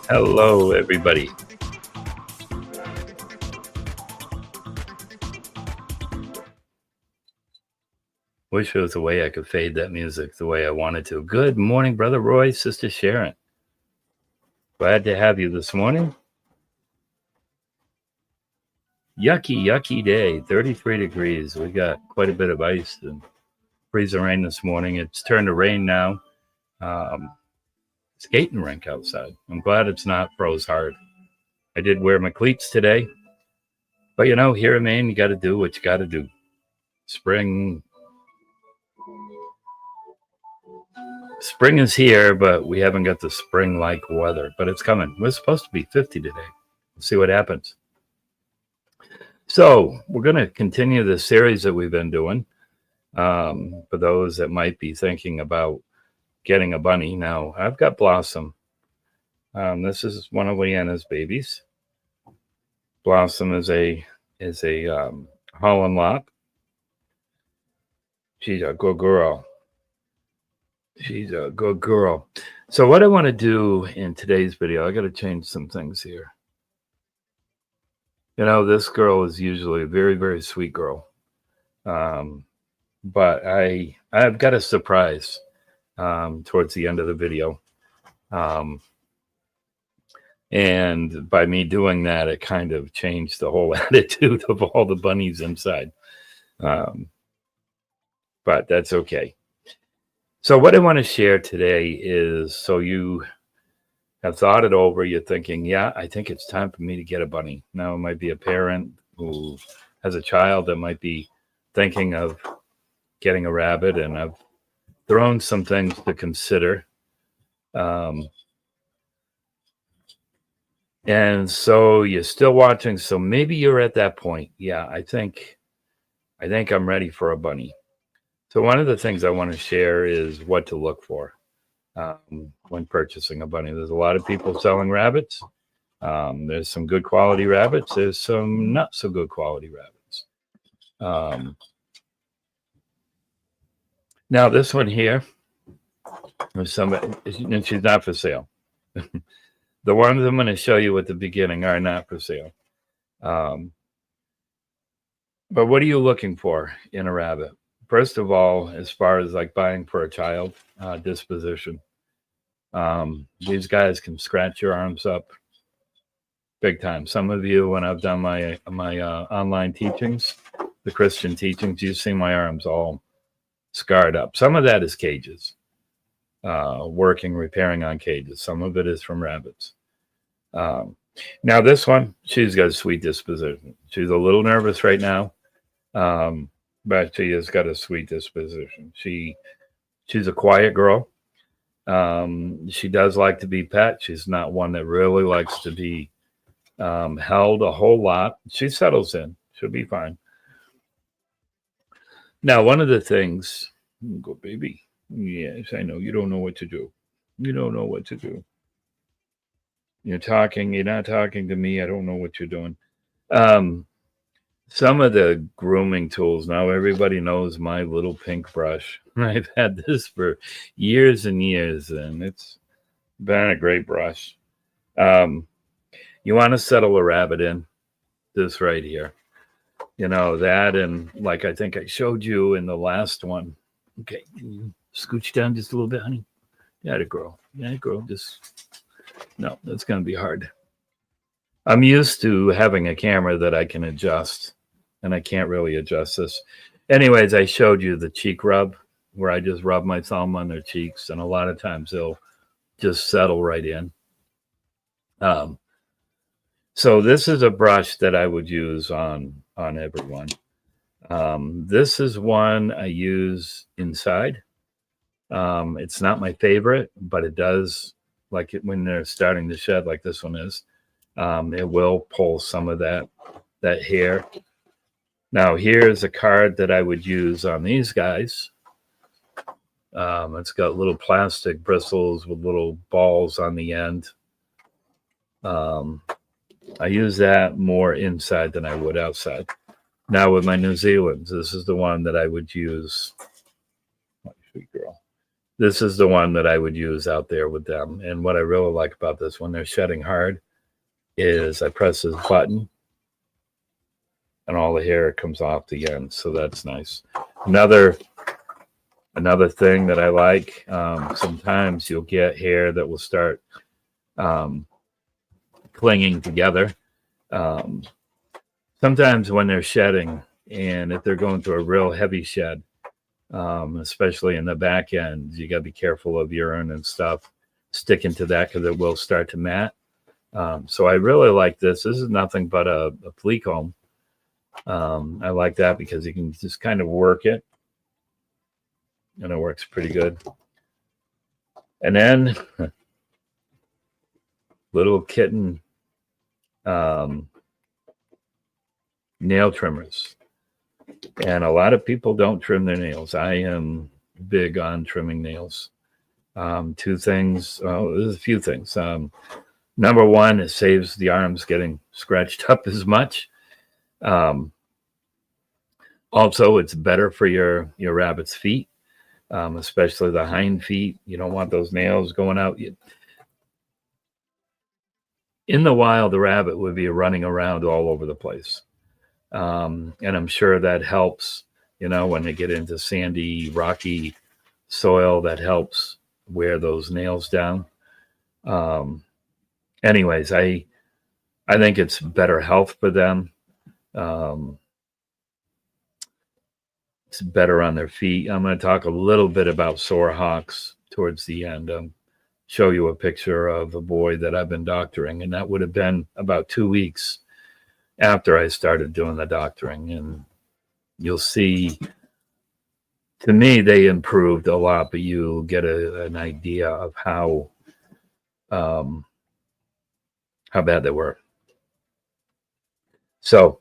Hello, everybody. Wish there was a way I could fade that music the way I wanted to. Good morning, Brother Roy, Sister Sharon. Glad to have you this morning. Yucky day, 33 degrees. We got quite a bit of ice and freezing rain this morning. It's turned to rain now. Skating rink outside. I'm glad it's not froze hard. I did wear my cleats today. But, you know, here in Maine, you got to do what you got to do. Spring is here, but we haven't got the spring-like weather. But it's coming. We're supposed to be 50 today. We'll see what happens. So we're going to continue the series that we've been doing. For those that might be thinking about getting a bunny. Now, I've got Blossom. This is one of Leanna's babies. Blossom is a Holland Lop. She's a good girl. She's a good girl. So what I want to do in today's video, I got to change some things here. You know, this girl is usually a very, very sweet girl. But I've got a surprise towards the end of the video. And by me doing that, it kind of changed the whole attitude of all the bunnies inside. But that's okay. So what I want to share today is, so you have thought it over, you're thinking, yeah, I think it's time for me to get a bunny. Now, it might be a parent who has a child that might be thinking of getting a rabbit, and I've thrown some things to consider. And so you're still watching, so maybe you're at that point. Yeah, I think I'm ready for a bunny. So one of the things I want to share is what to look for when purchasing a bunny. There's a lot of people selling rabbits. There's some good quality rabbits. There's some not so good quality rabbits. Now this one here, there's somebody, and she's not for sale. The ones I'm going to show you at the beginning are not for sale. But what are you looking for in a rabbit? First of all, as far as like buying for a child, disposition. These guys can scratch your arms up big time. Some of you, when I've done my online teachings, the Christian teachings, you see my arms all scarred up. Some of that is cages, repairing on cages. Some of it is from rabbits. Now this one, she's got a sweet disposition. She's a little nervous right now, but she has got a sweet disposition. She's a quiet girl. She does like to be pet. She's not one that really likes to be held a whole lot. She settles in. She'll be fine. Now, one of the things, go baby. Yes, I know. You don't know what to do. You don't know what to do. You're not talking to me. I don't know what you're doing. some of the grooming tools. Now everybody knows my little pink brush. I've had this for years and years, and it's been a great brush. You want to settle a rabbit in this right here. You know, that, and like I think I showed you in the last one. Okay, can you scooch down just a little bit, honey? Yeah, to grow. Yeah, grow. Just no, that's going to be hard. I'm used to having a camera that I can adjust, and I can't really adjust this. Anyways, I showed you the cheek rub where I just rub my thumb on their cheeks, and a lot of times they'll just settle right in. So this is a brush that I would use on everyone. This is one I use inside. It's not my favorite, but it does, like it when they're starting to shed, like this one is. It will pull some of that hair. Now here's a card that I would use on these guys. It's got little plastic bristles with little balls on the end. I use that more inside than I would outside. Now with my New Zealands, this is the one that I would use. Sweet girl. This is the one that I would use out there with them. And what I really like about this when they're shedding hard is I press this button and all the hair comes off the end. So that's nice. Another thing that I like, sometimes you'll get hair that will start clinging together. Sometimes when they're shedding, and if they're going through a real heavy shed, especially in the back end, you got to be careful of urine and stuff sticking to that because it will start to mat. So I really like this. This is nothing but a flea comb. I like that because you can just kind of work it, and it works pretty good. And then little kitten nail trimmers. And a lot of people don't trim their nails. I am big on trimming nails. Two things. Well, there's a few things. Number one, it saves the arms getting scratched up as much. Also, it's better for your rabbit's feet, especially the hind feet. You don't want those nails going out. In the wild, the rabbit would be running around all over the place. And I'm sure that helps, when they get into sandy, rocky soil, that helps wear those nails down. Anyways, I think it's better health for them. It's better on their feet. I'm going to talk a little bit about sore hocks towards the end. Show you a picture of a boy that I've been doctoring, and that would have been about 2 weeks after I started doing the doctoring. And you'll see, to me, they improved a lot, but you'll get an idea of how bad they were. So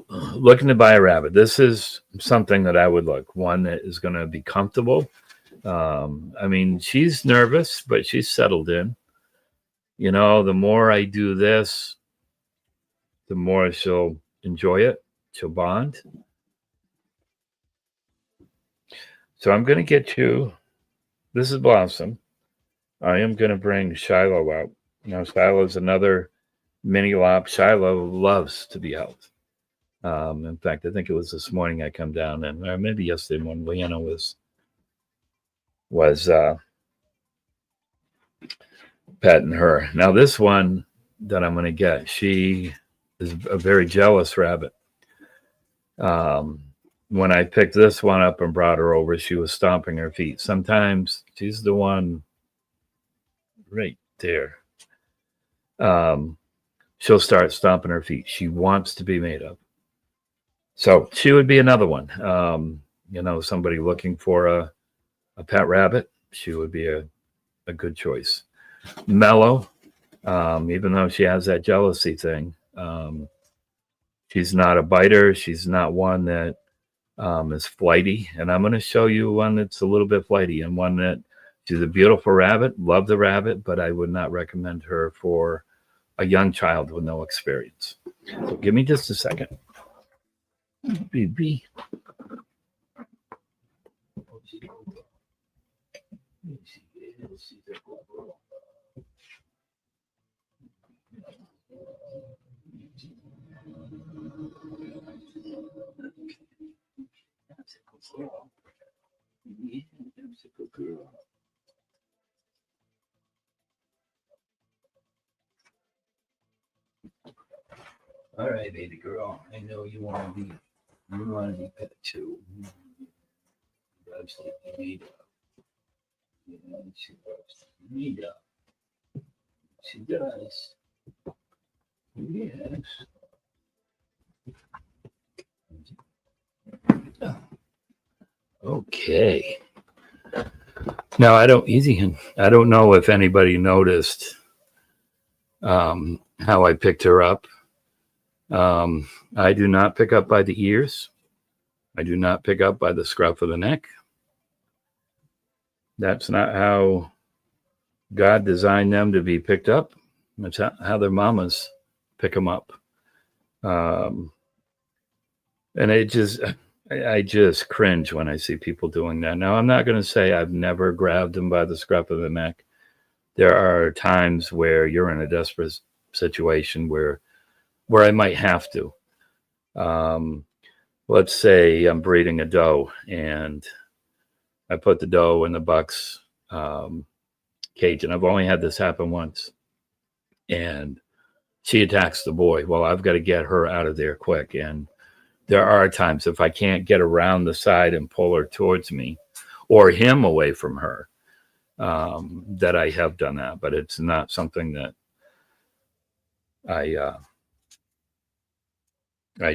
looking to buy a rabbit, this is something that I would look. One that is going to be comfortable. I mean, she's nervous, but she's settled in. The more I do this, the more she'll enjoy it. She'll bond. So I'm going to get you, this is Blossom. I am going to bring Shiloh out. Now, Shiloh's another mini lop. Shiloh loves to be out. In fact, I think it was this morning I come down, and or maybe yesterday when Leanna was petting her. Now, this one that I'm going to get, she is a very jealous rabbit. When I picked this one up and brought her over, she was stomping her feet. Sometimes she's the one right there. She'll start stomping her feet. She wants to be made up. So she would be another one. Somebody looking for a pet rabbit, she would be a good choice. Mellow, even though she has that jealousy thing, she's not a biter. She's not one that is flighty. And I'm going to show you one that's a little bit flighty, and one that she's a beautiful rabbit, love the rabbit, but I would not recommend her for a young child with no experience. So give me just a second. Baby. All right, baby girl. I know you want to be pet too. Loves to be made up. Yeah, she loves to be made up. She does. Yes. Okay. Now I don't know if anybody noticed how I picked her up. I do not pick up by the ears. I do not pick up by the scruff of the neck. That's not how God designed them to be picked up. That's how their mamas pick them up. And I just cringe when I see people doing that. Now, I'm not going to say I've never grabbed them by the scruff of the neck. There are times where you're in a desperate situation where I might have to. Let's say I'm breeding a doe and I put the doe in the buck's cage, and I've only had this happen once. And she attacks the boy. Well, I've got to get her out of there quick. And there are times if I can't get around the side and pull her towards me or him away from her, that I have done that. But it's not something that I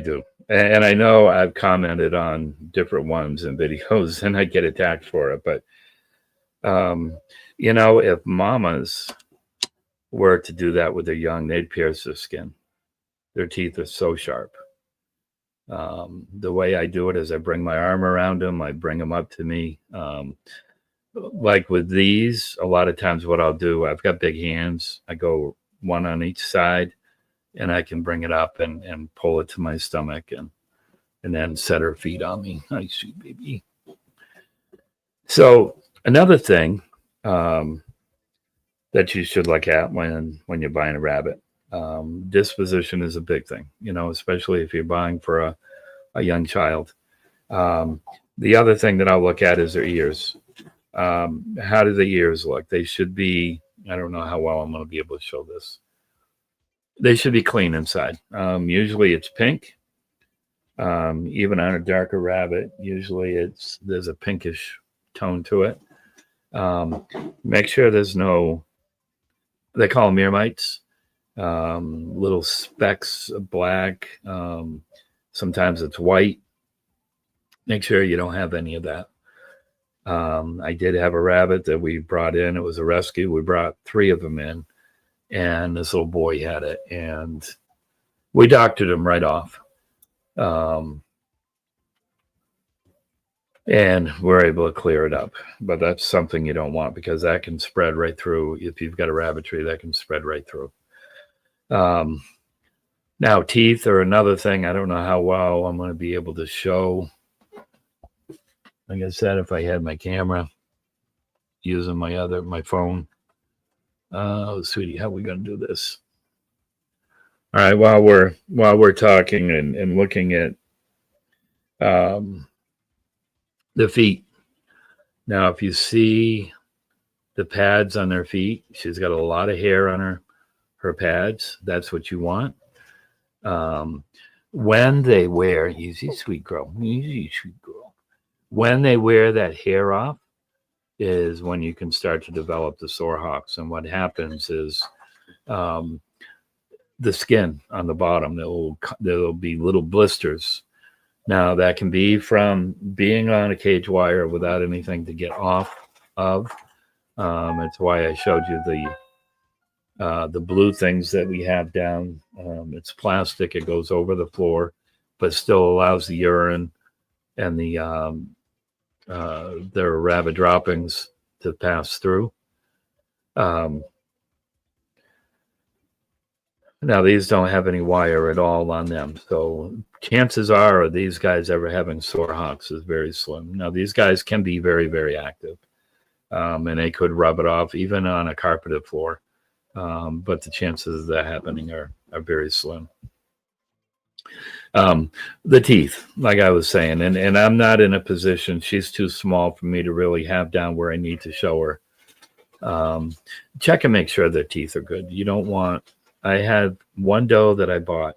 do. And I know I've commented on different ones and videos and I get attacked for it. But, if mamas were to do that with their young, they'd pierce their skin. Their teeth are so sharp. The way I do it is I bring my arm around them. I bring them up to me. Like with these, a lot of times what I'll do, I've got big hands. I go one on each side. And I can bring it up and pull it to my stomach and then set her feet on me. Nice, sweet baby. So another thing that you should look at when you're buying a rabbit, disposition is a big thing, especially if you're buying for a young child. The other thing that I'll look at is their ears. How do the ears look? They should be, I don't know how well I'm going to be able to show this. They should be clean inside. Usually it's pink. Even on a darker rabbit, usually there's a pinkish tone to it. Make sure there's no, they call them ear mites, little specks of black. Sometimes it's white. Make sure you don't have any of that. I did have a rabbit that we brought in. It was a rescue. We brought 3 of them in. And this little boy had it, and we doctored him right off. And we're able to clear it up. But that's something you don't want because that can spread right through. If you've got a rabbitry, that can spread right through. Now, teeth are another thing. I don't know how well I'm going to be able to show. Like I said, if I had my camera using my phone. Oh, sweetie, how are we going to do this? All right, while we're talking and looking at the feet. Now, if you see the pads on their feet, she's got a lot of hair on her pads. That's what you want. When they wear, easy, sweet girl. When they wear that hair off, is when you can start to develop the sore hocks. And what happens is the skin on the bottom, there'll be little blisters. Now, that can be from being on a cage wire without anything to get off of. It's why I showed you the blue things that we have down. It's plastic. It goes over the floor, but still allows the urine and their rabbit droppings to pass through. Now, these don't have any wire at all on them. So chances are of these guys ever having sore hocks is very slim. Now, these guys can be very, very active. And they could rub it off even on a carpeted floor. But the chances of that happening are very slim. The teeth, like I was saying, and I'm not in a position, she's too small for me to really have down where I need to show her. Check and make sure their teeth are good. You don't want, I had one doe that I bought,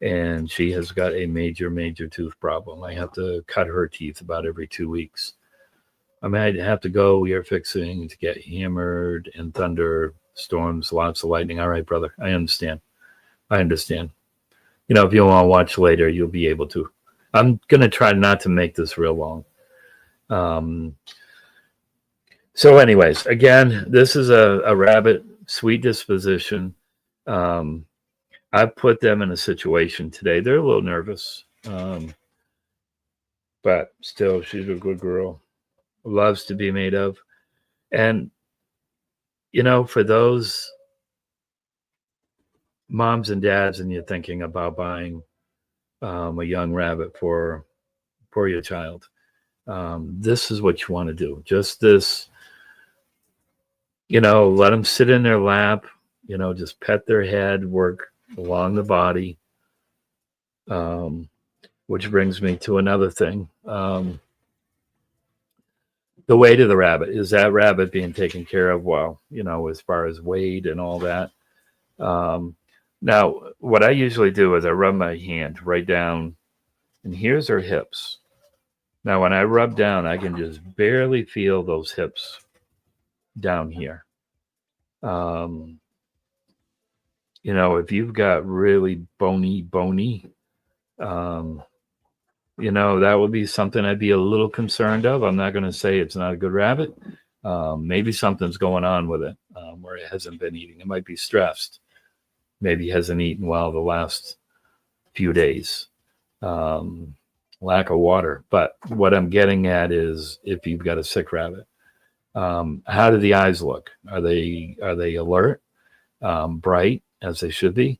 and she has got a major, major tooth problem. I have to cut her teeth about every 2 weeks. I mean, I'd have to go ear fixing to get hammered and thunder, storms, lots of lightning. All right, brother, I understand. I understand. You know, if you want to watch later, you'll be able to. I'm going to try not to make this real long. So anyways, again, this is a rabbit, sweet disposition. I've put them in a situation today. They're a little nervous, but still, she's a good girl. Loves to be made of. And, you know, for those moms and dads, and you're thinking about buying a young rabbit for your child, this is what you want to do. Just this, you know, let them sit in their lap, you know, just pet their head, work along the body, which brings me to another thing. The weight of the rabbit, is that rabbit being taken care of well, you know, as far as weight and all that. Now, what I usually do is I rub my hand right down, and here's her hips. Now, when I rub down, I can just barely feel those hips down here. You know, if you've got really bony, you know, that would be something I'd be a little concerned of. I'm not going to say it's not a good rabbit. Maybe something's going on with it where it hasn't been eating. It might be stressed. Maybe hasn't eaten well the last few days. Lack of water. But what I'm getting at is if you've got a sick rabbit, how do the eyes look? Are they alert, bright as they should be?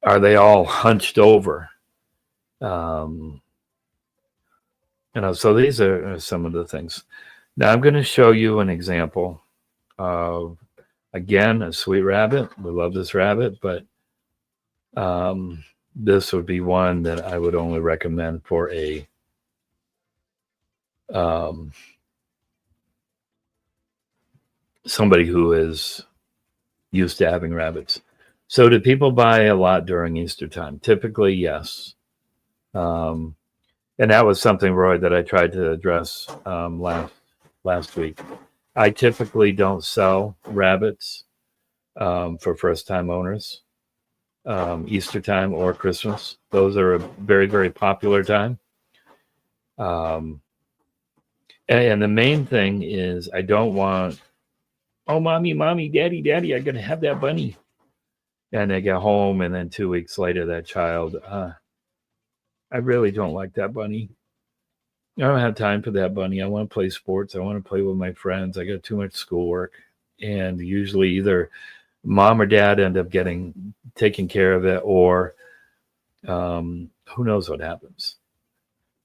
Are they all hunched over? You know, so these are some of the things. Now I'm going to show you an example of, again, a sweet rabbit. We love this rabbit, but this would be one that I would only recommend for a somebody who is used to having rabbits. So do people buy a lot during Easter time? Typically, yes. And that was something, Roy, that I tried to address last week. I typically don't sell rabbits for first-time owners, Easter time or Christmas. Those are a very, very popular time. And the main thing is I don't want, oh, mommy, daddy, I'm going to have that bunny. And they get home, and then 2 weeks later, that child, I really don't like that bunny. I don't have time for that bunny. I want to play sports. I want to play with my friends. I got too much schoolwork. And usually either mom or dad end up taking care of it, or who knows what happens.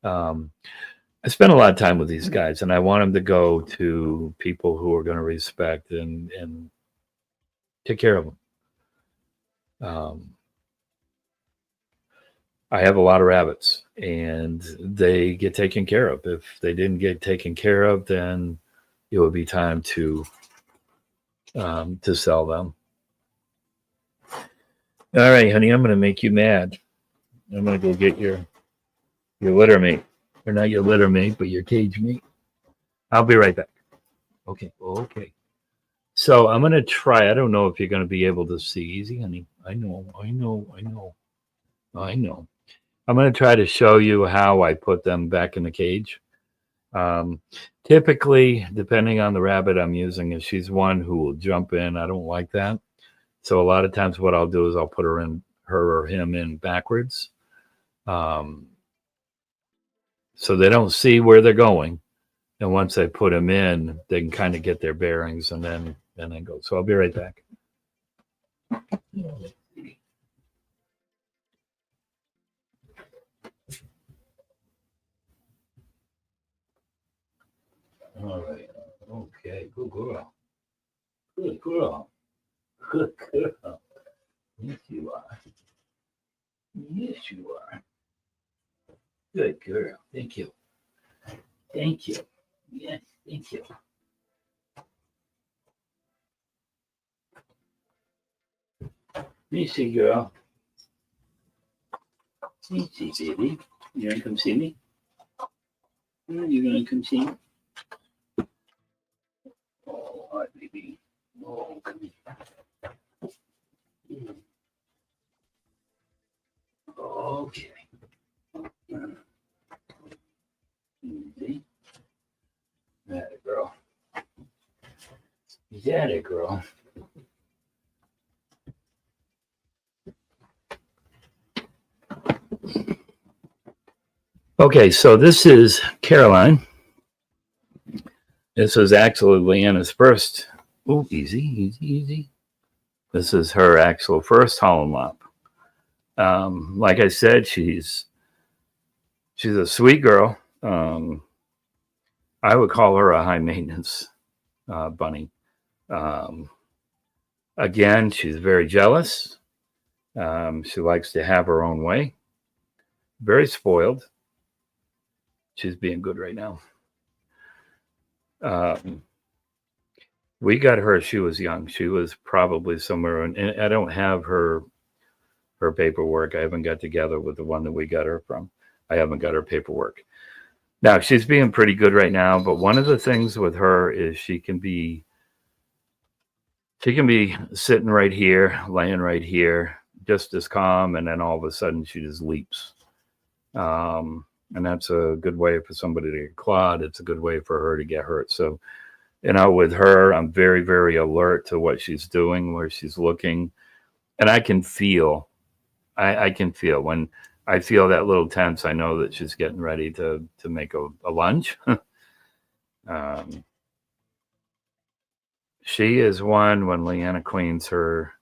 I spend a lot of time with these guys, and I want them to go to people who are going to respect and take care of them. I have a lot of rabbits, and they get taken care of. If they didn't get taken care of, then it would be time to sell them. All right, honey, I'm going to make you mad. I'm going to go get your litter mate. Or not your litter mate, but your cage mate. I'll be right back. Okay. So I'm going to try. I don't know if you're going to be able to see. Easy, honey. I know. I'm going to try to show you how I put them back in the cage. Typically, depending on the rabbit I'm using, if she's one who will jump in, I don't like that. So a lot of times what I'll do is I'll put her or him in backwards. So they don't see where they're going. And once I put them in, they can kind of get their bearings and then go. So I'll be right back. All right. Okay. Good girl. Good girl. Good girl. Yes, you are. Yes, you are. Good girl. Thank you. Thank you. Yes, thank you. Easy, girl. Easy, baby. You gonna come see me? You gonna come see me? Oh, hi, baby. Oh, come here. Okay. Easy. That a girl. That a girl. Okay, so this is Caroline. This was actually Leanna's first. Oh, easy, easy, easy. This is her actual first Holland Lop. Like I said, she's a sweet girl. I would call her a high maintenance bunny. Again, she's very jealous. She likes to have her own way. Very spoiled. She's being good right now. We got her. She was young. She was probably somewhere, and I don't have her paperwork. I haven't got together with the one that we got her from. I haven't got her paperwork. Now she's being pretty good right now, but one of the things with her is she can be sitting right here, laying right here, just as calm, and then all of a sudden she just leaps. And that's a good way for somebody to get clawed. It's a good way for her to get hurt. So, with her, I'm very, very alert to what she's doing, where she's looking, and I can feel. I can feel when I feel that little tense. I know that she's getting ready to make a lunge. She is one when Leanna cleans her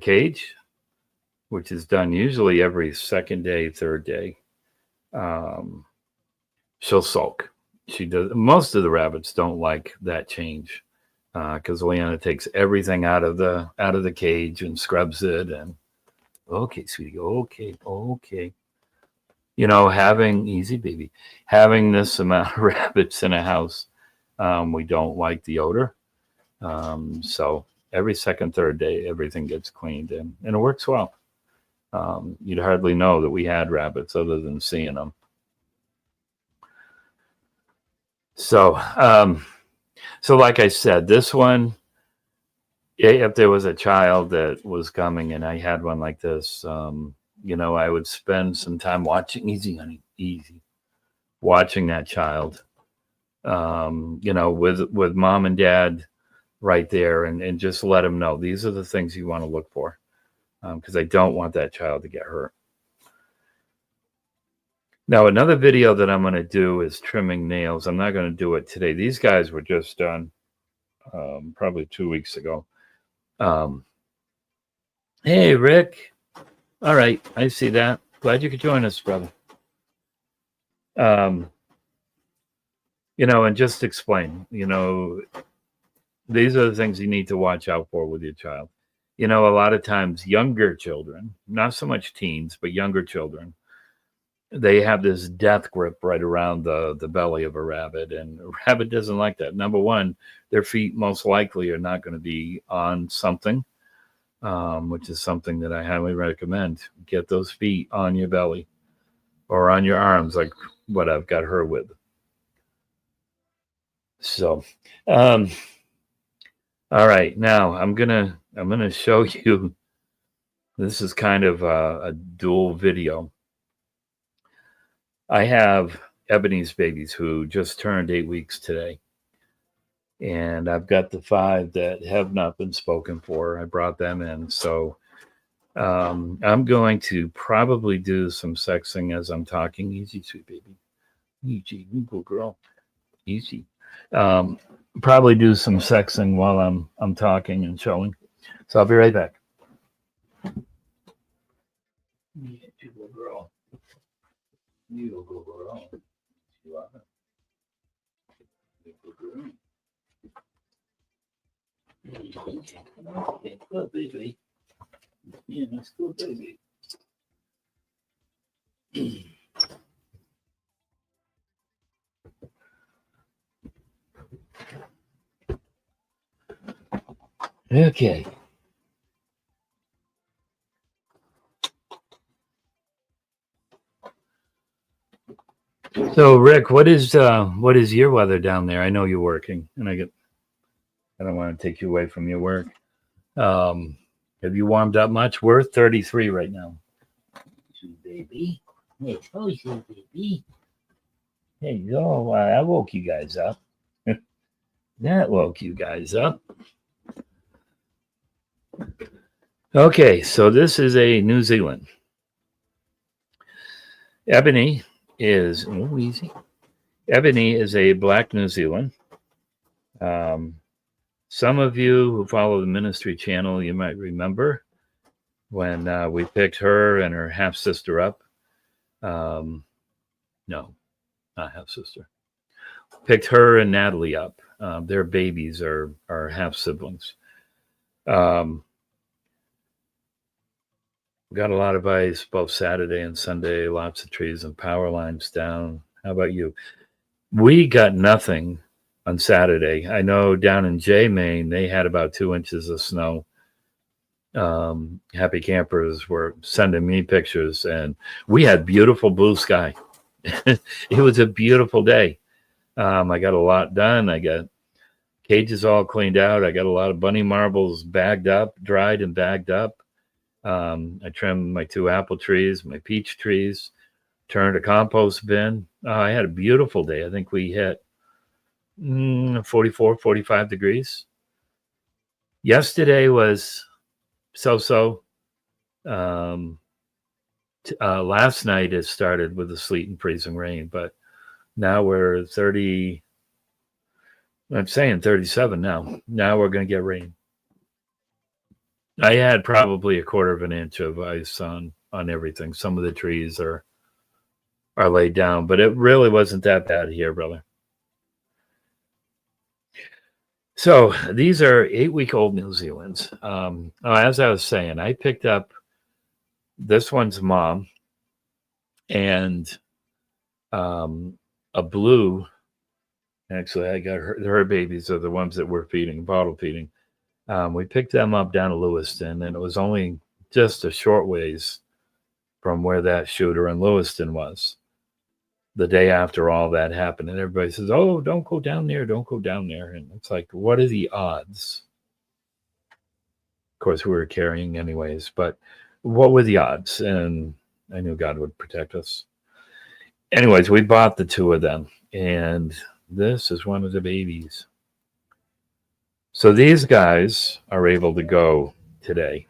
cage, which is done usually every second day, third day. She'll sulk. She does. Most of the rabbits don't like that change because Leanna takes everything out of the cage and scrubs it. And okay, sweetie, okay. Having this amount of rabbits in a house, we don't like the odor. So every second, third day, everything gets cleaned and it works well. You'd hardly know that we had rabbits other than seeing them. So, like I said, this one, if there was a child that was coming and I had one like this, I would spend some time watching, easy, honey, easy, watching that child, with mom and dad right there and just let them know these are the things you want to look for. Because I don't want that child to get hurt. Now, another video that I'm going to do is trimming nails. I'm not going to do it today. These guys were just done probably 2 weeks ago. Hey, Rick. All right. I see that. Glad you could join us, brother. And just explain, these are the things you need to watch out for with your child. A lot of times younger children, not so much teens, but younger children, they have this death grip right around the belly of a rabbit, and a rabbit doesn't like that. Number one, their feet most likely are not going to be on something, which is something that I highly recommend. Get those feet on your belly or on your arms, like what I've got her with. So, all right, now I'm gonna show you. This is kind of a dual video. I have Ebony's babies who just turned 8 weeks today. And I've got the 5 that have not been spoken for. I brought them in. So I'm going to probably do some sexing as I'm talking. Easy, sweet baby. Easy, good girl. Easy. Probably do some sexing while I'm talking and showing. So I'll be right back. Yeah, beautiful girl. Beautiful girl. You are. Beautiful girl. Okay, good baby. Yeah, that's good baby. Okay. So Rick, what is your weather down there? I know you're working, and I don't want to take you away from your work. Have you warmed up much? We're 33 right now. Sweet baby. Hey, oh, sweet baby. Hey, oh, I woke you guys up. That woke you guys up. Okay, so this is a New Zealand. Ebony is easy. Ebony is a black New Zealand. Some of you who follow the ministry channel, you might remember when we picked her and her half sister up. No, not half sister. Picked her and Natalie up. Their babies are half siblings. We got a lot of ice both Saturday and Sunday, lots of trees and power lines down. How about you? We got nothing on Saturday. I know down in Maine, they had about 2 inches of snow. Happy campers were sending me pictures, and we had beautiful blue sky. It was a beautiful day. I got a lot done. I got cages all cleaned out. I got a lot of bunny marbles bagged up, dried and bagged up. I trimmed my 2 apple trees, my peach trees, turned a compost bin. I had a beautiful day. I think we hit 44, 45 degrees. Yesterday was so-so. Last night it started with the sleet and freezing rain, but now we're 30. I'm saying 37 now. Now we're going to get rain. I had probably 1/4 of an inch of ice on everything. Some of the trees are laid down, but it really wasn't that bad here, brother. So these are 8-week-old New Zealands. As I was saying, I picked up this one's mom and a blue. Actually, I got her babies are the ones that we're feeding, bottle feeding. We picked them up down to Lewiston, and it was only just a short ways from where that shooter in Lewiston was. The day after all that happened, and everybody says, "Oh, don't go down there, don't go down there." And it's like, what are the odds? Of course, we were carrying anyways, but what were the odds? And I knew God would protect us. Anyways, we bought the 2 of them, and this is one of the babies. So these guys are able to go today.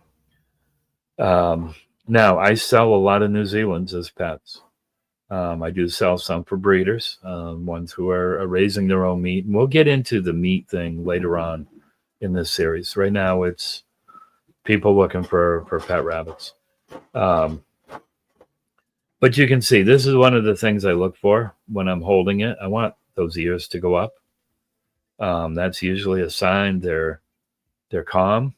Now, I sell a lot of New Zealands as pets. I do sell some for breeders, ones who are raising their own meat. And we'll get into the meat thing later on in this series. Right now, it's people looking for pet rabbits. But you can see, this is one of the things I look for when I'm holding it. I want those ears to go up. That's usually a sign they're calm.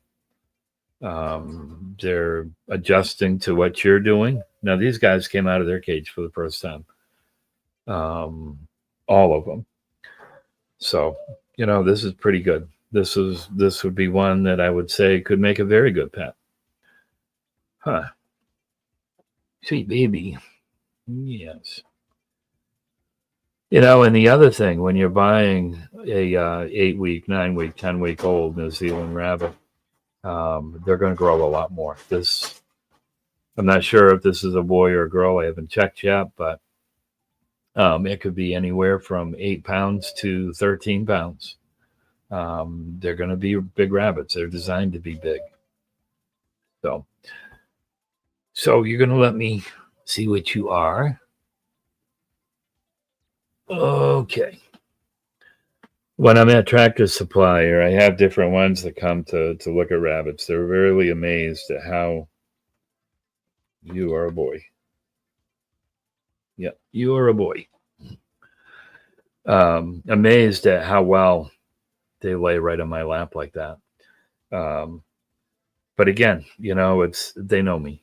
They're adjusting to what you're doing. Now, these guys came out of their cage for the first time. All of them. So, this is pretty good. This would be one that I would say could make a very good pet. Huh. Sweet baby. Yes. And the other thing, when you're buying a 8-week, 9-week, 10-week old New Zealand rabbit, they're going to grow a lot more. I'm not sure if this is a boy or a girl. I haven't checked yet, but it could be anywhere from 8 pounds to 13 pounds. They're going to be big rabbits. They're designed to be big. So you're going to let me see what you are. Okay. When I'm at Tractor Supply, or I have different ones that come to look at rabbits, they're really amazed at how You are a boy. Yep, you are a boy. Amazed at how well they lay right on my lap like that. Um, but again, it's they know me.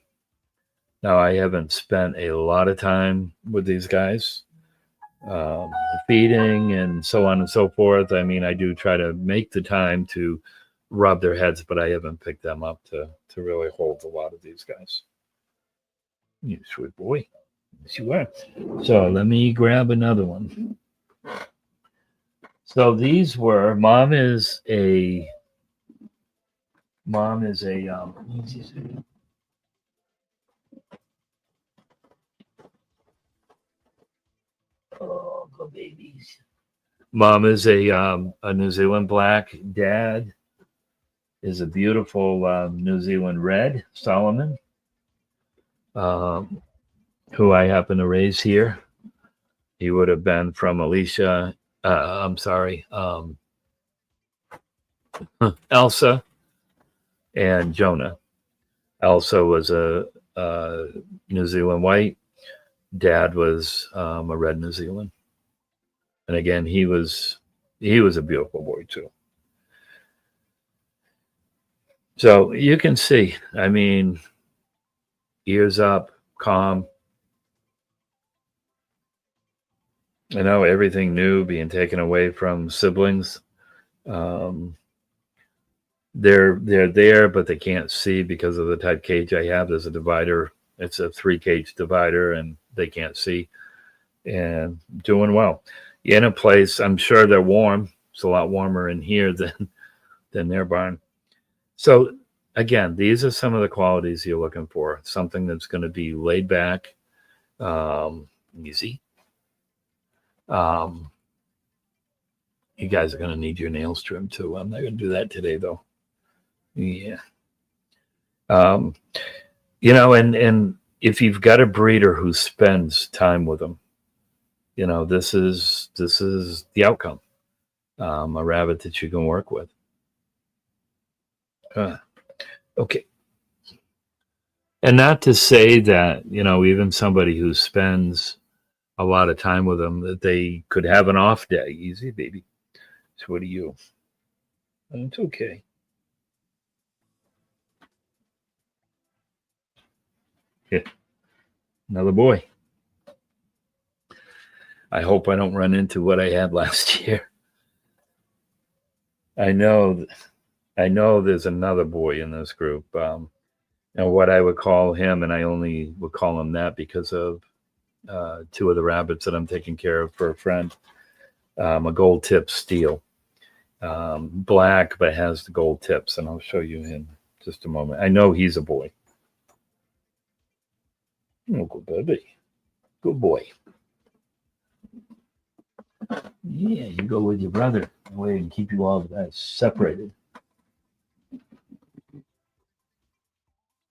Now I haven't spent a lot of time with these guys, um, feeding and so on and so forth. I mean, I do try to make the time to rub their heads, but I haven't picked them up to really hold a lot of these guys. You sweet boy. Yes, you are. So let me grab another one. So these were mom is a oh go babies. Mom is a New Zealand black. Dad is a beautiful New Zealand red Solomon, who I happen to raise here. He would have been from Alicia. I'm sorry, Elsa and Jonah. Elsa was a New Zealand white. Dad was a red New Zealand, and again, he was a beautiful boy too. So you can see, I mean, ears up, calm. I know everything new being taken away from siblings. Um, they're there, but they can't see because of the type cage I have. There's a divider. It's a 3-cage divider, and they can't see. And doing well. In a place, I'm sure they're warm. It's a lot warmer in here than their barn. So again, these are some of the qualities you're looking for. Something that's going to be laid back, easy. You guys are going to need your nails trimmed too. I'm not going to do that today, though. Yeah. And if you've got a breeder who spends time with them, this is the outcome. A rabbit that you can work with. Okay. And not to say that, even somebody who spends a lot of time with them, that they could have an off day. Easy, baby. So what are you? It's okay. Yeah. Another boy. I hope I don't run into what I had last year. I know there's another boy in this group. And what I would call him, and I only would call him that because of 2 of the rabbits that I'm taking care of for a friend. A gold tip steel. Black, but has the gold tips, and I'll show you in just a moment. I know he's a boy. Oh, good baby. Good boy. Yeah, you go with your brother. That way I can keep you all separated.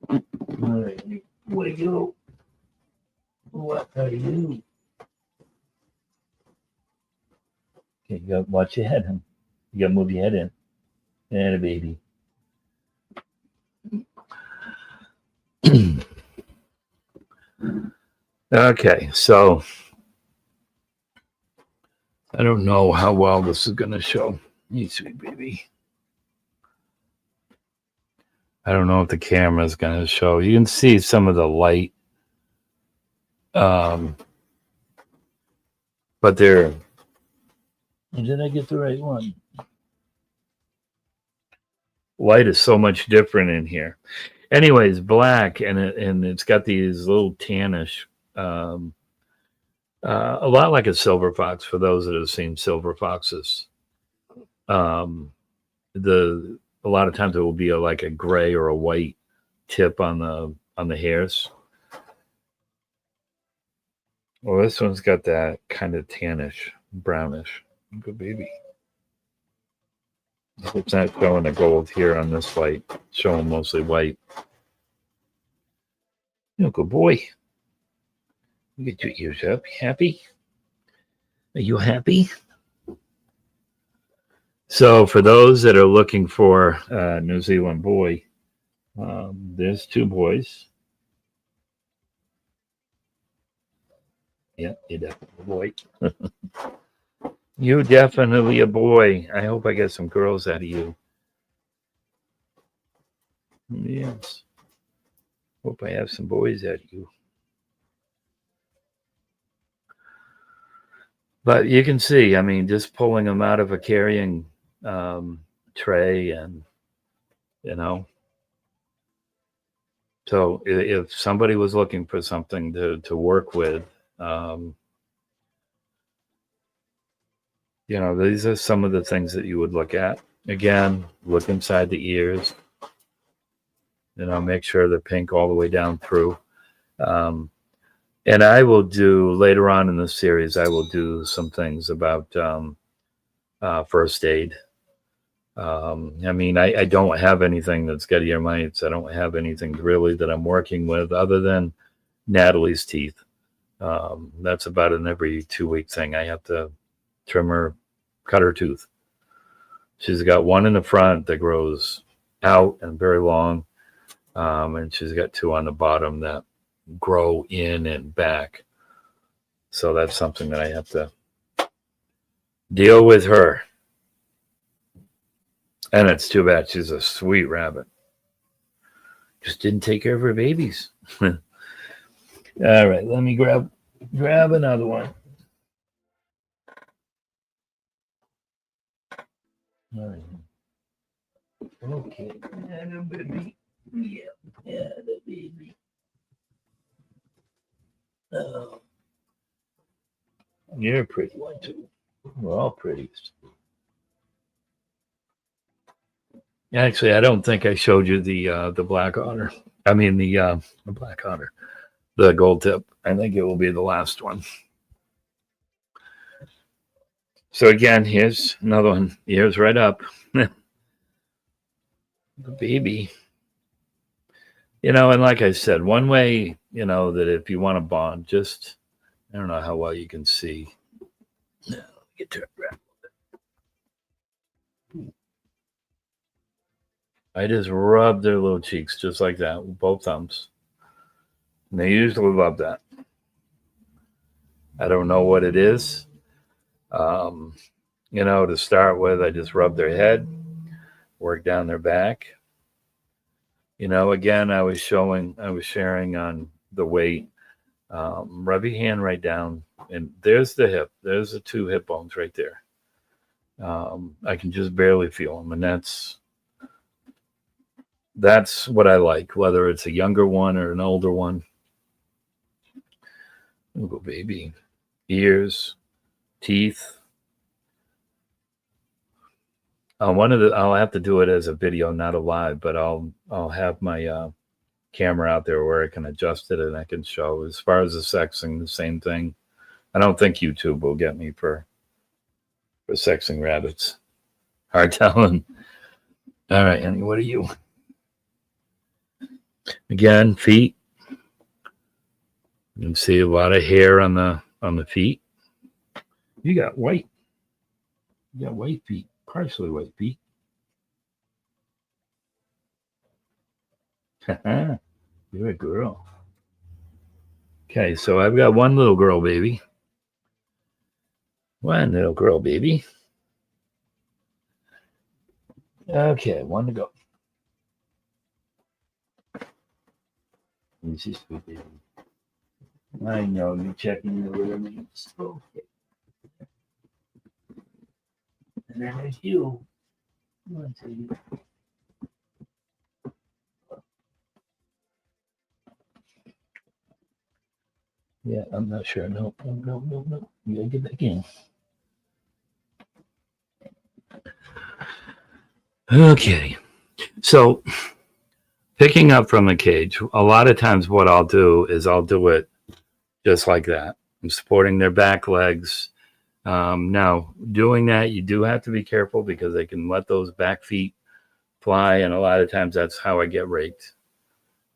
All right, where you go? What are you? Okay, you got to watch your head, huh? You got to move your head in. And a baby. Okay, so I don't know how well this is going to show. You sweet baby. I don't know if the camera is going to show. You can see some of the light. But they're. Did I get the right one? Light is so much different in here. Anyways, black, and it's got these little tannish, a lot like a silver fox. For those that have seen silver foxes, a lot of times it will be like a gray or a white tip on the hairs. Well, this one's got that kind of tannish, brownish. Good baby. It's not showing the gold here on this light. It's showing mostly white. Good boy. You get your ears up. Happy? Are you happy? So for those that are looking for a New Zealand boy, there's 2 boys. Yeah, you're definitely a boy. You definitely a boy. I hope I get some girls out of you. Yes. Hope I have some boys out of you. But you can see, I mean, just pulling them out of a carrying tray, and you know, so if somebody was looking for something to work with, um, you know, these are some of the things that you would look at. Again, look inside the ears. You know, make sure they're pink all the way down through. Um, and I will do later on in the series, I will do some things about first aid. I mean, I don't have anything that's got ear mites. I don't have anything really that I'm working with other than Natalie's teeth. That's about an every 2 week thing. I have to trim her, cut her tooth. She's got one in the front that grows out and very long. And she's got two on the bottom that grow in and back. So that's something that I have to deal with her. And it's too bad. She's a sweet rabbit. Just didn't take care of her babies. All right, let me grab another one. All right. Okay, and a baby. Yeah, the baby. Oh, you're a pretty one too. We're all pretty. Actually, I don't think I showed you the black otter. I mean the black otter, the gold tip. I think it will be the last one. So again, here's another one. Ears right up. The baby. You know, and like I said, one way, you know, that if you want to bond, just I don't know how well you can see. No, get to it. I just rub their little cheeks just like that with both thumbs. And they usually love that. I don't know what it is. You know, to start with, I just rub their head, work down their back. You know, again, I was sharing on the weight. Rub your hand right down, and there's the hip. There's the two hip bones right there. I can just barely feel them, and that's what I like, whether it's a younger one or an older one. Oh, baby. Ears, teeth. I'll have to do it as a video, not a live, but I'll have my camera out there where I can adjust it and I can show. As far as the sexing, the same thing. I don't think YouTube will get me for sexing rabbits. Hard telling. All right, Annie, what are you? Again, feet. You can see a lot of hair on the feet. You got white. You got white feet, partially white feet. You're a girl. Okay, so I've got one little girl baby. One little girl baby. Okay, one to go. This is sweet baby. I know you're checking the little names. Okay. And then there's you. One, two. Yeah, I'm not sure. No. You gotta get back in. Okay. So picking up from the cage, a lot of times what I'll do is I'll do it just like that. I'm supporting their back legs. Now, doing that, you do have to be careful because they can let those back feet fly, and a lot of times that's how I get raked.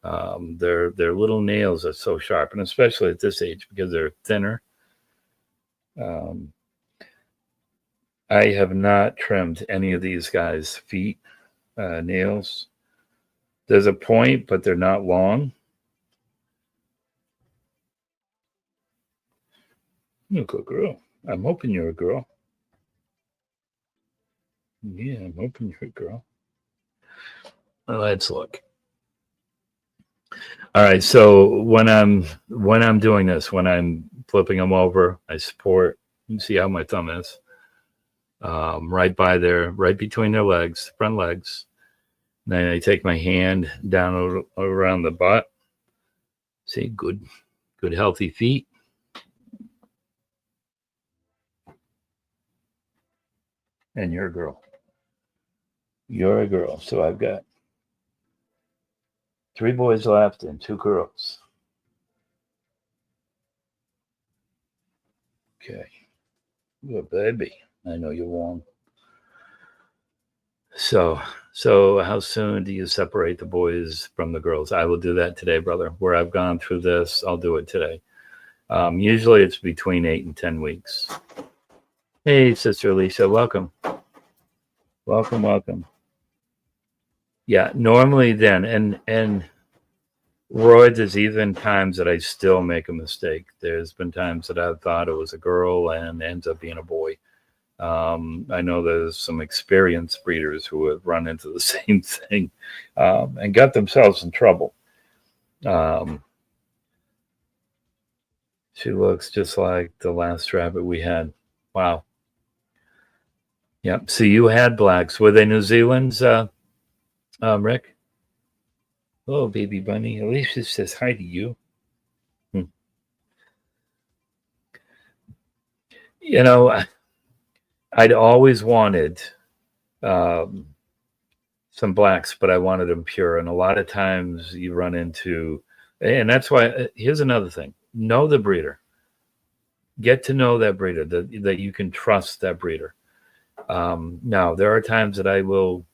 Their little nails are so sharp, and especially at this age because they're thinner. I have not trimmed any of these guys' feet nails. There's a point, but they're not long. You're a good girl. I'm hoping you're a girl. Yeah, I'm hoping you're a girl. Well, let's look. All right. So when I'm doing this, when I'm flipping them over, I support. You can see how my thumb is. Right by there, right between their legs, front legs. Then I take my hand down around the butt. See, good, healthy feet. And you're a girl. You're a girl. So I've got 3 boys left and 2 girls. Okay. Good baby. I know you're warm. So how soon do you separate the boys from the girls? I will do that today, brother. Where I've gone through this, I'll do it today. Usually it's between 8 and 10 weeks. Hey, Sister Alicia, welcome. Welcome. Yeah, normally then, and Roy, there's even times that I still make a mistake. There's been times that I've thought it was a girl and ends up being a boy. I know there's some experienced breeders who have run into the same thing and got themselves in trouble. She looks just like the last rabbit we had. Wow. Yep. So you had blacks. Were they New Zealand's, Rick? Oh, baby bunny. Alicia says hi to you. You know, I'd always wanted some blacks, but I wanted them pure. And a lot of times you run into, and that's why, here's another thing. Know the breeder. Get to know that breeder, that you can trust that breeder. Now, there are times that I will,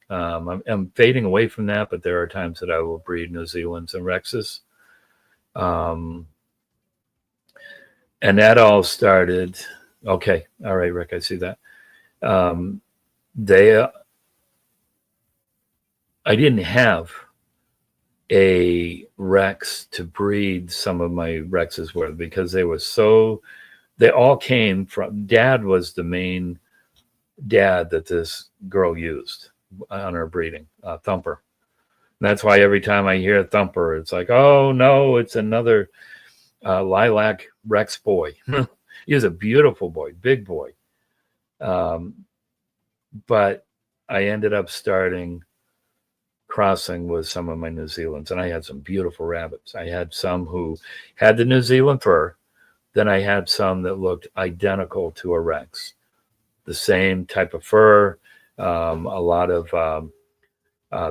I'm fading away from that, but there are times that I will breed New Zealand's and Rexes. And that all started, okay, all right, Rick, I see that. I didn't have a Rex to breed some of my Rexes with because they all came from, Dad was the main dad that this girl used on her breeding, Thumper. And that's why every time I hear Thumper, it's like, oh no, it's another lilac Rex boy. He was a beautiful boy, big boy. But I ended up starting crossing with some of my New Zealands, and I had some beautiful rabbits. I had some who had the New Zealand fur. Then I had some that looked identical to a Rex, the same type of fur, a lot of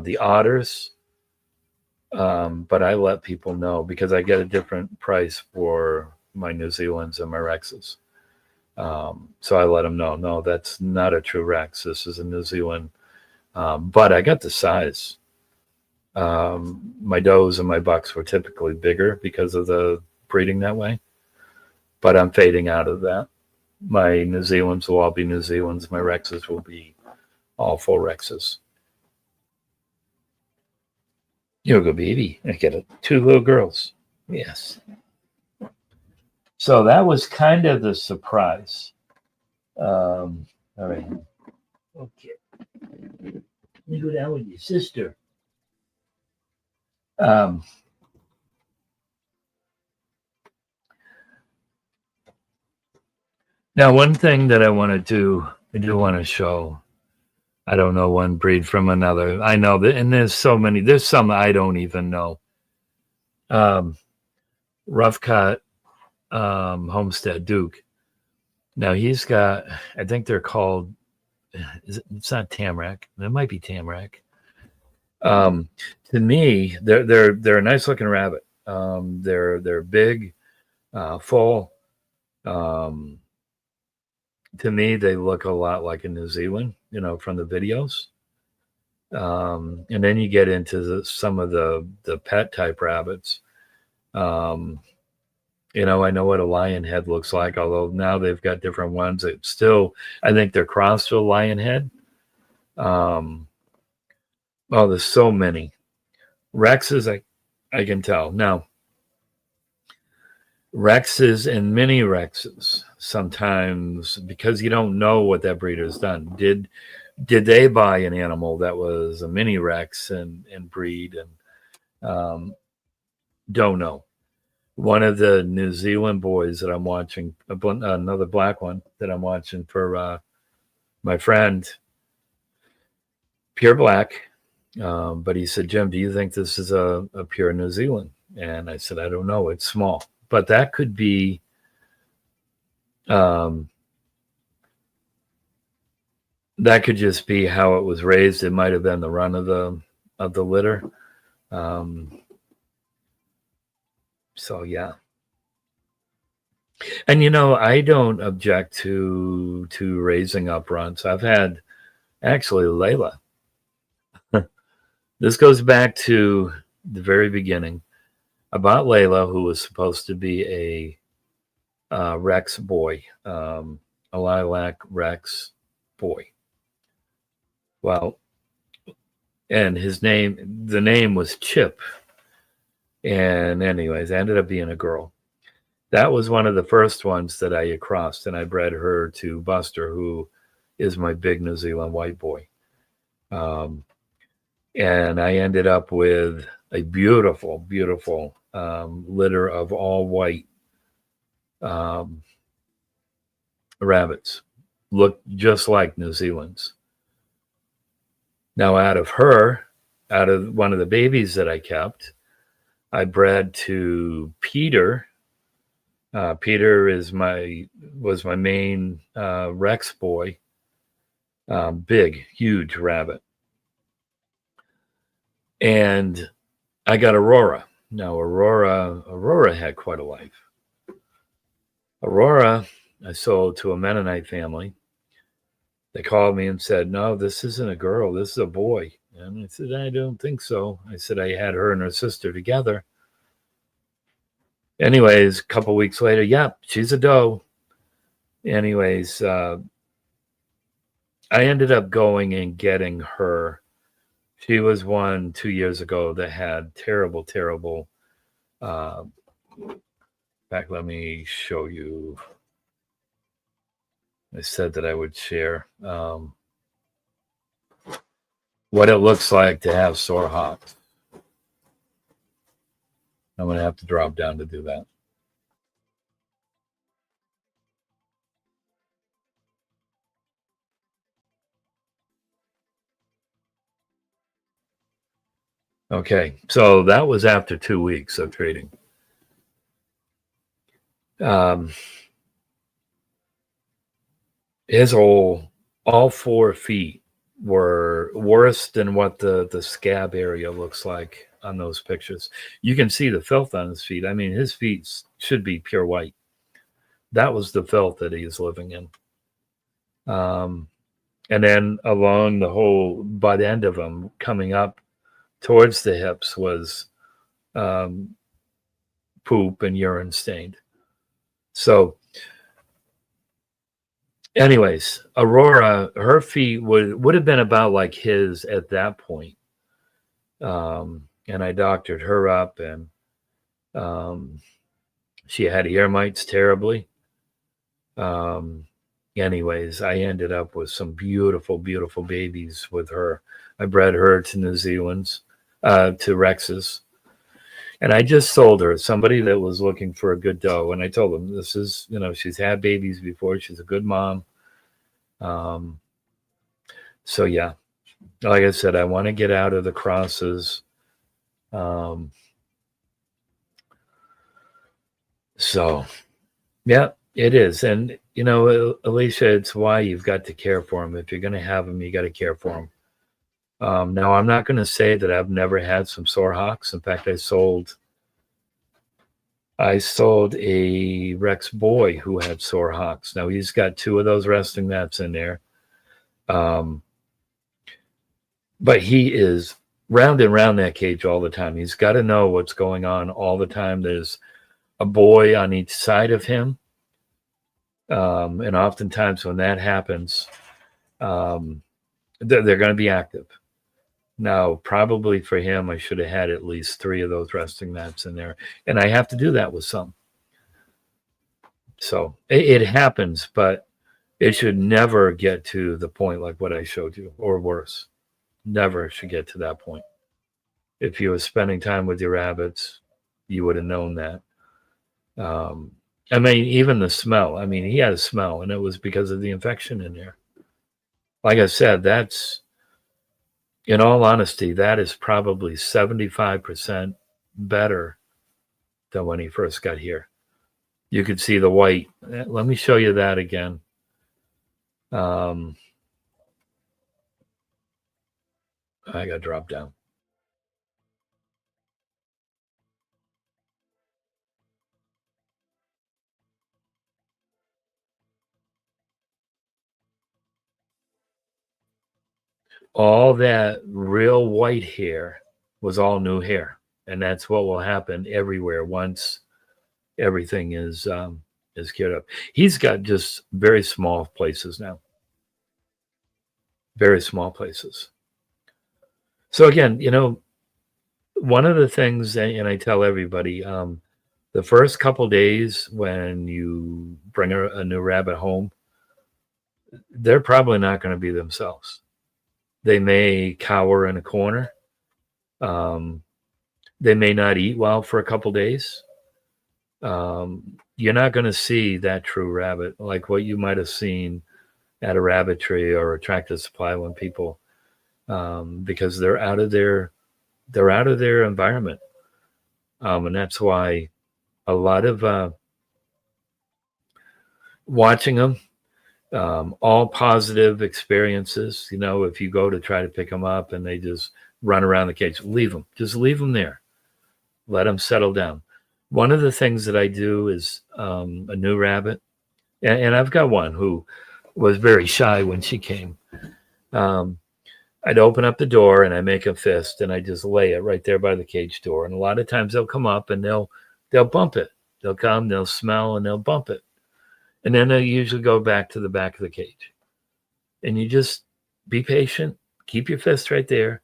the otters. But I let people know because I get a different price for my New Zealands and my Rexes. So I let them know, no, that's not a true Rex. This is a New Zealand. But I got the size. My does and my bucks were typically bigger because of the breeding that way. But I'm fading out of that. My New Zealands will all be New Zealands. My Rexes will be all full Rexes. You're a good baby. I get 2 little girls. Yes. So that was kind of the surprise. All right. Okay. You go down with your sister. Now, one thing that I want to do, I do want to show. I don't know one breed from another. I know that, and there's so many. There's some I don't even know. Rough Cut Homestead Duke. Now he's got, I think they're called. It's not Tamarack. It might be Tamarack. To me, they're a nice looking rabbit. They're big, full. To me, they look a lot like a New Zealand, from the videos. And then you get into some of the pet type rabbits. I know what a lion head looks like, although now they've got different ones. It's still, I think they're crossed with a lion head. There's so many. Rexes, I can tell. Now, Rexes and mini Rexes sometimes, because you don't know what that breeder's done. Did they buy an animal that was a mini Rex and breed, and don't know. One of the New Zealand boys that I'm watching, another black one that I'm watching for my friend, pure black. But he said, Jim, do you think this is a pure New Zealand? And I said, I don't know. It's small. But that could be that could just be how it was raised. It might have been the run of the litter. So yeah. And I don't object to raising up runts. I've had actually Layla. This goes back to the very beginning. About Layla, who was supposed to be a Rex boy, a lilac Rex boy. Well, and the name was Chip. And anyways, ended up being a girl. That was one of the first ones that I crossed, and I bred her to Buster, who is my big New Zealand white boy. And I ended up with a beautiful, beautiful litter of all white rabbits. Looked just like New Zealand's. Now, out of one of the babies that I kept, I bred to Peter. Peter was my main Rex boy. Big, huge rabbit. And I got Aurora. Now, Aurora had quite a life. Aurora, I sold to a Mennonite family. They called me and said, no, this isn't a girl. This is a boy. And I said, I don't think so. I said, I had her and her sister together. Anyways, a couple weeks later, yep, she's a doe. Anyways, I ended up going and getting her. She was one 2 years ago that had terrible. In fact, let me show you. I said that I would share what it looks like to have sore hocks. I'm going to have to drop down to do that. Okay, so that was after 2 weeks of trading. His all 4 feet were worse than what the scab area looks like on those pictures. You can see the filth on his feet. I mean, his feet should be pure white. That was the filth that he's living in. And then along the whole butt end of him coming up towards the hips was poop and urine stained. So anyways, Aurora, her feet would have been about like his at that point. And I doctored her up, and she had ear mites terribly. Anyways, I ended up with some beautiful, beautiful babies with her. I bred her to New Zealand's, to Rex's. And I just sold her somebody that was looking for a good doe. And I told them, this is, she's had babies before. She's a good mom. So yeah, like I said, I want to get out of the crosses. So yeah, it is. And, Alicia, it's why you've got to care for them. If you're going to have them, you got to care for them. Now, I'm not going to say that I've never had some sore hocks. In fact, I sold a Rex boy who had sore hocks. Now, he's got 2 of those resting mats in there. But he is round and round that cage all the time. He's got to know what's going on all the time. There's a boy on each side of him. And oftentimes when that happens, they're going to be active. Now, probably for him, I should have had at least 3 of those resting mats in there. And I have to do that with some. So it happens, but it should never get to the point like what I showed you, or worse. Never should get to that point. If you were spending time with your rabbits, you would have known that. I mean, even the smell. I mean, he had a smell, and it was because of the infection in there. Like I said, that's, in all honesty, that is probably 75% better than when he first got here. You could see the white. Let me show you that again. I got dropped down. All that real white hair was all new hair, and that's what will happen everywhere once everything is cured up. He's got just very small places now, very small places. So again, one of the things, and I tell everybody, the first couple days when you bring a new rabbit home, they're probably not going to be themselves. They may cower in a corner. They may not eat well for a couple days. You're not going to see that true rabbit like what you might have seen at a Rabbitry or a Tractor Supply when people, because they're out of their environment, and that's why a lot of watching them, all positive experiences. If you go to try to pick them up and they just run around the cage, just leave them there, let them settle down. One of the things that I do is a new rabbit, and I've got one who was very shy when she came. I'd open up the door and I make a fist and I just lay it right there by the cage door. And a lot of times they'll come up and they'll bump it. They'll come, they'll smell, and they'll bump it. And then they'll usually go back to the back of the cage. And you just be patient, keep your fist right there.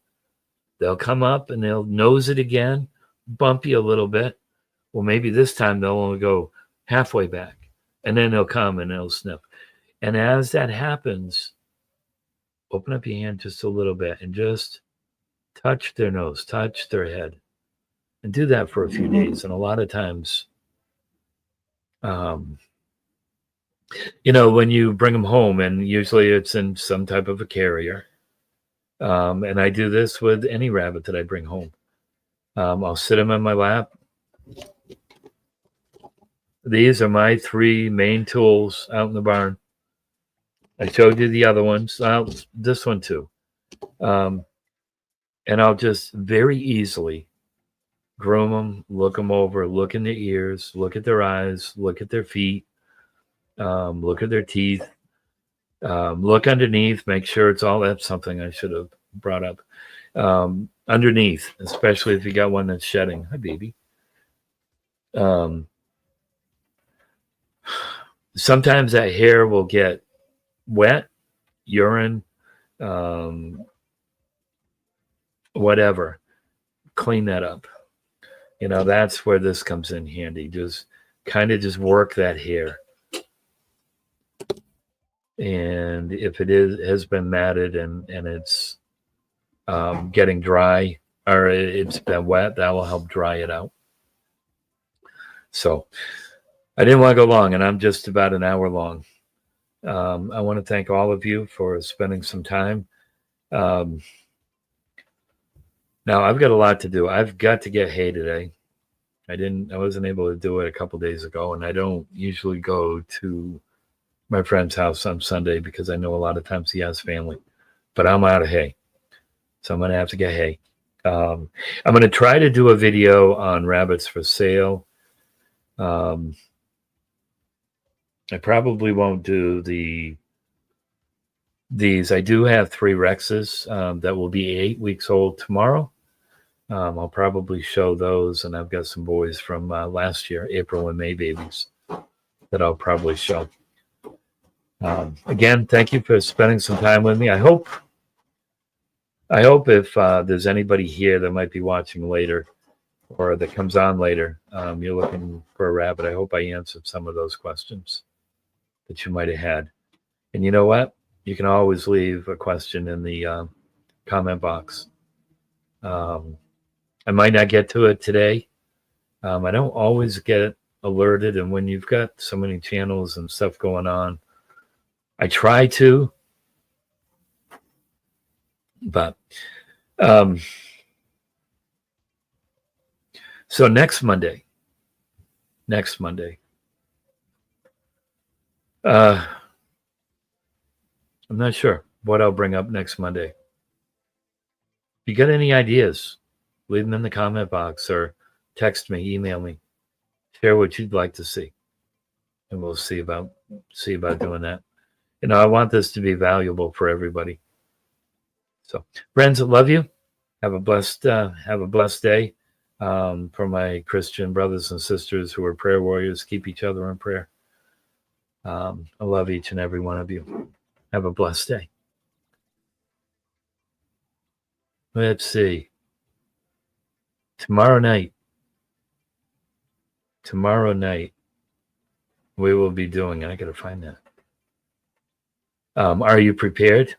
They'll come up and they'll nose it again, bump you a little bit. Well, maybe this time they'll only go halfway back. And then they'll come and they'll sniff. And as that happens, open up your hand just a little bit and just touch their nose, touch their head, and do that for a few days. And a lot of times, when you bring them home, and usually it's in some type of a carrier, and I do this with any rabbit that I bring home. I'll sit them in my lap. These are my 3 main tools out in the barn. I showed you the other ones. This one too. And I'll just very easily groom them, look them over, look in their ears, look at their eyes, look at their feet, look at their teeth, look underneath, make sure it's all. That's something I should have brought up. Underneath, especially if you got one that's shedding. Hi, baby. Sometimes that hair will get wet, urine, whatever. Clean that up. That's where this comes in handy. Just kind of just work that hair. And if it has been matted and it's getting dry, or it's been wet, that will help dry it out. So I didn't want to go long, and I'm just about an hour long. I want to thank all of you for spending some time. Now I've got a lot to do. I've got to get hay today. I wasn't able to do it a couple days ago, and I don't usually go to my friend's house on Sunday because I know a lot of times he has family, but I'm out of hay. So I'm going to have to get hay. I'm going to try to do a video on rabbits for sale. I probably won't do these. I do have 3 Rexes that will be 8 weeks old tomorrow. I'll probably show those, and I've got some boys from last year, April and May babies, that I'll probably show. Again, thank you for spending some time with me. I hope if there's anybody here that might be watching later, or that comes on later, you're looking for a rabbit. I hope I answered some of those questions that you might have had. And you know what? You can always leave a question in the comment box. I might not get to it today. I don't always get alerted, and when you've got so many channels and stuff going on, I try to, but so next Monday, I'm not sure what I'll bring up next Monday. If you got any ideas, leave them in the comment box or text me, email me, share what you'd like to see, and we'll see about doing that. You know, I want this to be valuable for everybody. So, friends, I love you. Have a blessed day. For my Christian brothers and sisters who are prayer warriors, keep each other in prayer. I love each and every one of you. Have a blessed day. Let's see. Tomorrow night, we will be doing, I got to find that. Are you prepared?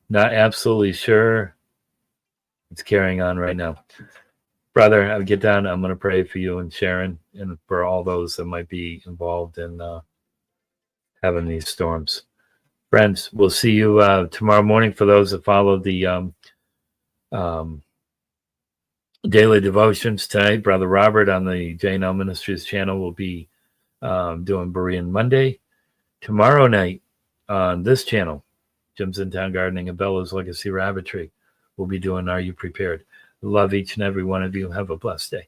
Not absolutely sure. It's carrying on right now. Brother, I'll get down. I'm going to pray for you and Sharon and for all those that might be involved in having these storms. Friends, we'll see you tomorrow morning. For those that follow the daily devotions tonight, Brother Robert on the J&L Ministries channel will be doing Berean Monday. Tomorrow night on this channel, Jim's in Town Gardening and Bella's Legacy Rabbitry, we'll be doing Are You Prepared? Love each and every one of you. Have a blessed day.